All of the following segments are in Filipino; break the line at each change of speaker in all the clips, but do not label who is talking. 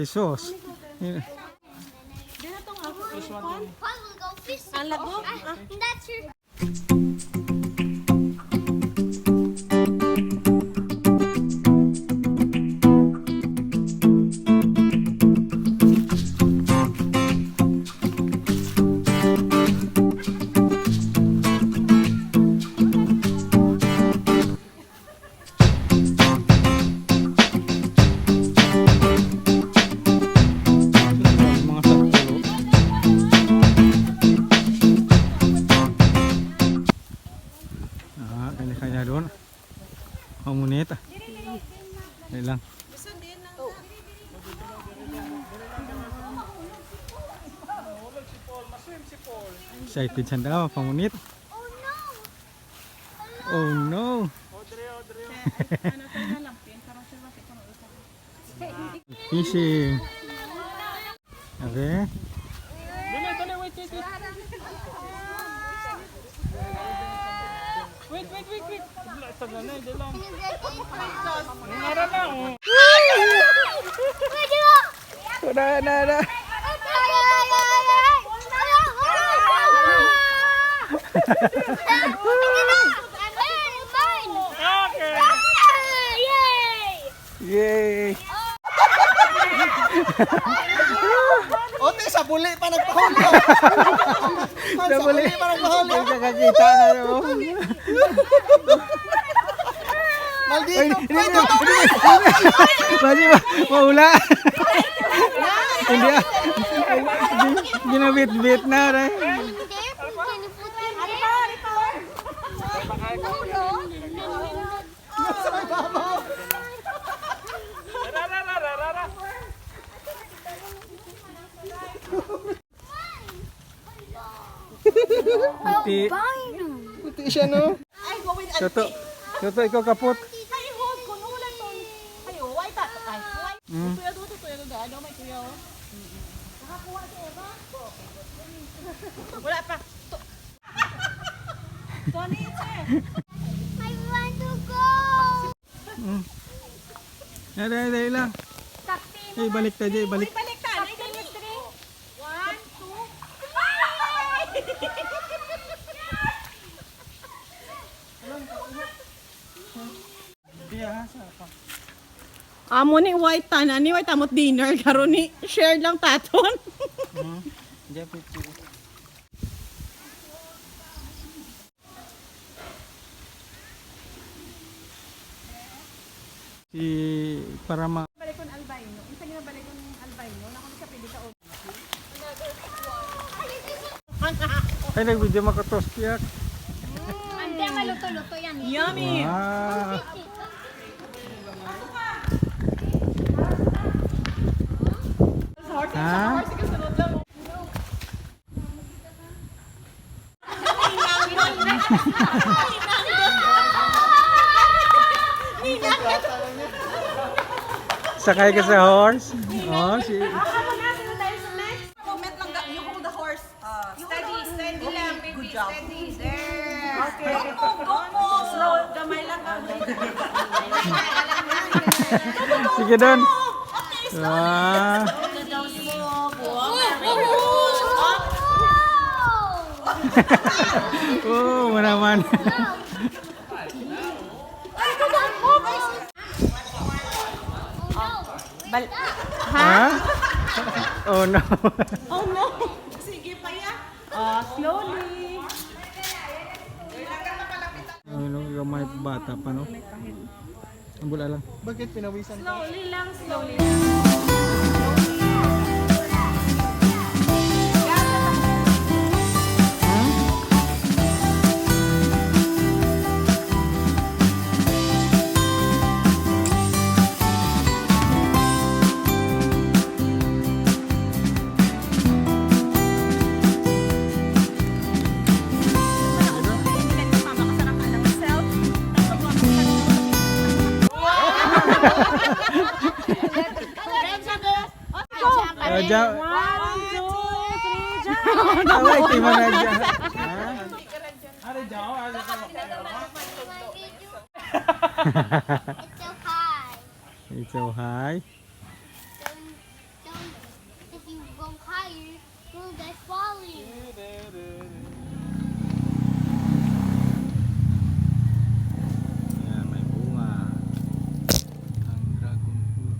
Ay, sus.
Ang lago?
That's your...
Mga sakto. Kanya doon. Pamunit. Dali lang. Excited siya daw, pamunit. Oh no. Fishing. Okay.
Wait.
Ada. Yay!
Ote, sa buli pa nagpahuli.
Sa buli
pa nagpahuli.
Ay, kakakita nga yun.
Maldito.
Pwede ba? Maula. Hindi ah. Ginabit-bit na rin. Puti.
Puti siya, no?
Toto, ikaw kapot.
Wala pa. Tony,
I want to go.
Dali lang. Ay, balik tayo, balik.
balik ka. 1, 2. Amo ni white tan, ani white amot dinner karon ni share lang taton.
Si Parama.
Balikon albino. Unsa nga balikon albino? Nako sa pili ka og.
Ay, nag-video makatos tiyak.
Ante, maluto-luto yan.
Yummy.
Wow. Ha? Sakay ka sa horse? Oh, si...
Comment lang you hold the horse. Steady lang, baby. Steady. There. Okay. Go. Slow. Gamay lang ka.
Sige doon. Wow. Oh, manaman. Ha? Oh no.
Oh no. Sige pa ya. Slowly.
Ano, gamay bata pa no? Ambula lang.
Bakit pinawisan ka?
Slowly lang.
Jump.
1, 2, 3, jump.
Away, tima na dyan.
It's so high.
It's so high.
Oh, that's falling.
Ayan, may bunga. Ang dragon fruit.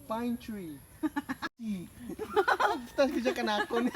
Pine tree. Tapos ko siya kanakon.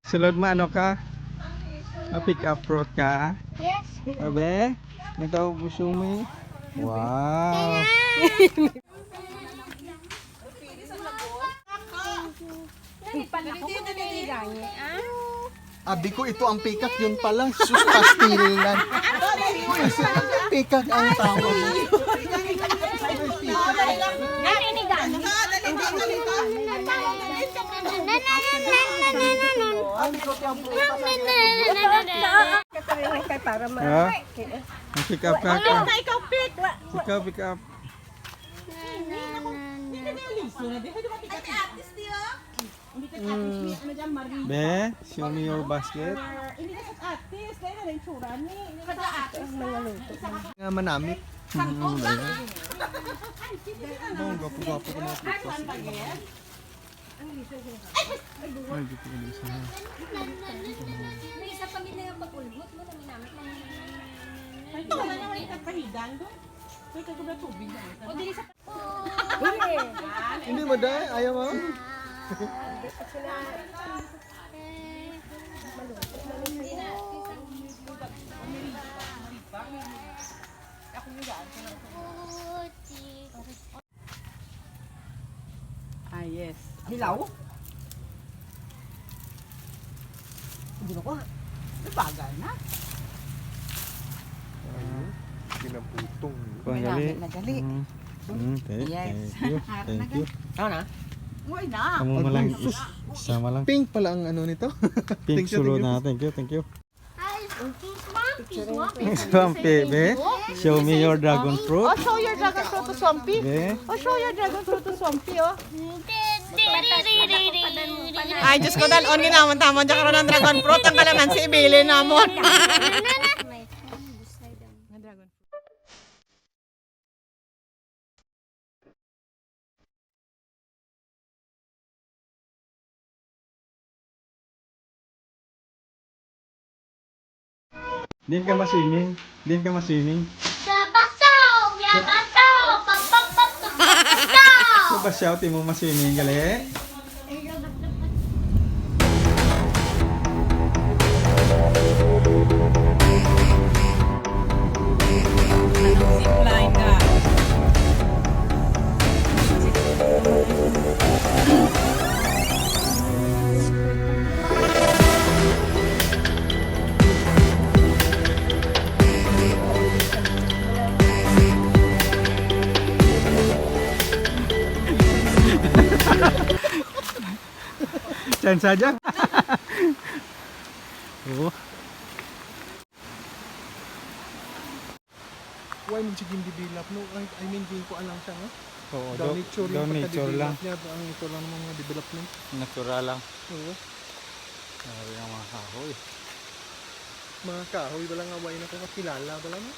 Sulod mo ano ka? Pick up fruit ka?
Yes.
Abe? Ito busumi. Wow.
Abi ko ito ang pikak yun pala. Sus pastilan. Pikak ang tawag.
Naninigan.
Ha? Pick up ka ka.
Ikaw pick.
Pick up. Be, show me your basket.
Nga manamit.
Be.
Bong gapo-gapo ko mga pupas.
Ay, dito ka isa.
May isa pamilya yung pagulbot mo nang ginamit mo.
Ito na naman yung kapahidang doon. Ito ko na tubig na.
O dili sa
Hindi mo dahil. Ayaw mo.
Ah, yes. Hilaw? Hindi ko. Bagal na.
Pinaputong.
Gali.
Nagali.
Thank
Yes.
you. Thank you.
Ano na? Uy na.
Kamu malang sama lang.
Pink pala ang ano nito.
Pink
Thank you,
sulod
thank you.
na. Thank you.
Swampy.
Swampy, be. Show me your dragon fruit.
Oh, show your dragon fruit to Swampy.
Be.
Oh, show your dragon fruit to Swampy, oh. Ay, Diyos ko, dalon ginaman tamon. Diyan karoon ng dragon fruit. Ang kalamansi, ibili namon.
Din ka maswimming. Din ka maswimming.
Yabasaw! Yabasaw! Papapapapapasaw!
So ba shout mo maswimming gali?
Zipline ka.
Diyan saja. Oh.
Why mo sige develop no? I mean, hindi ko alam siya, no?
Oo,
Daw nature
daw
yung
nature lang.
pagka-develop niya. Ang ito lang ng mga development.
Natural lang.
Oo.
Sabi ng mga kahoy.
Mga kahoy, wala nga way na ko kakilala. Wala no?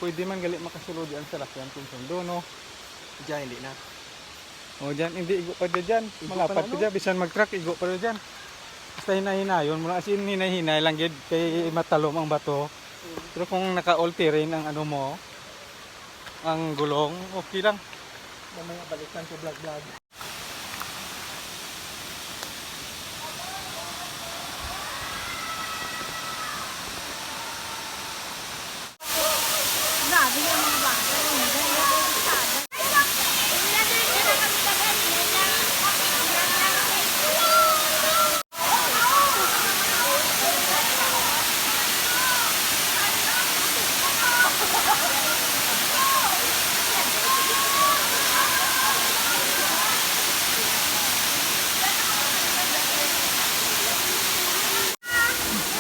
Pwede man gali makasulod yan sa lakyan kung sundo, no?
Diyan, hindi na.
O dyan, hindi igo pa dyan. Malapat pa dyan. Bisan mag-truck, igo pa dyan. Basta hinay-hinayon. Mula as in hinay-hinay lang gid kay matalom ang bato. Pero kung naka-all terrain ang ano mo, ang gulong, okay lang.
Mamaya balikan ko vlog-vlog.
Grabe yung mga bata.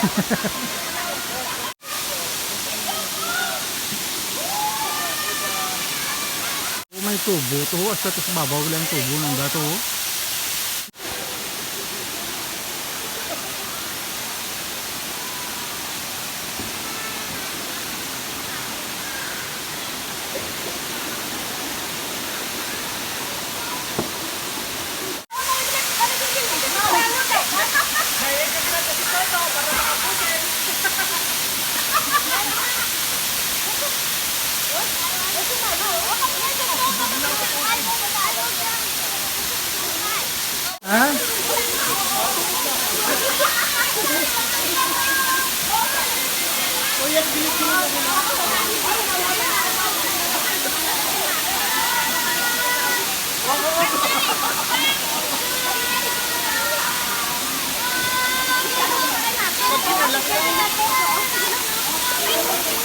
Oh, may tubo to, asa to sa babaw lang tubo ng dato. Ha?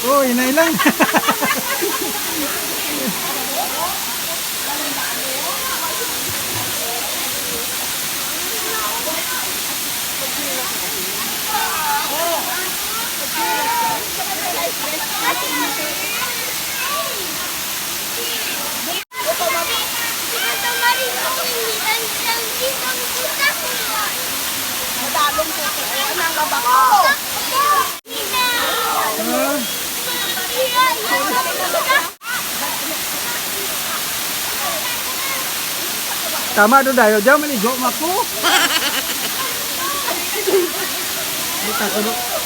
Oh, inay lang.
Madalong po. Anong kabako?
Tama doon tayo. Diyan maligo, mapo. Dito,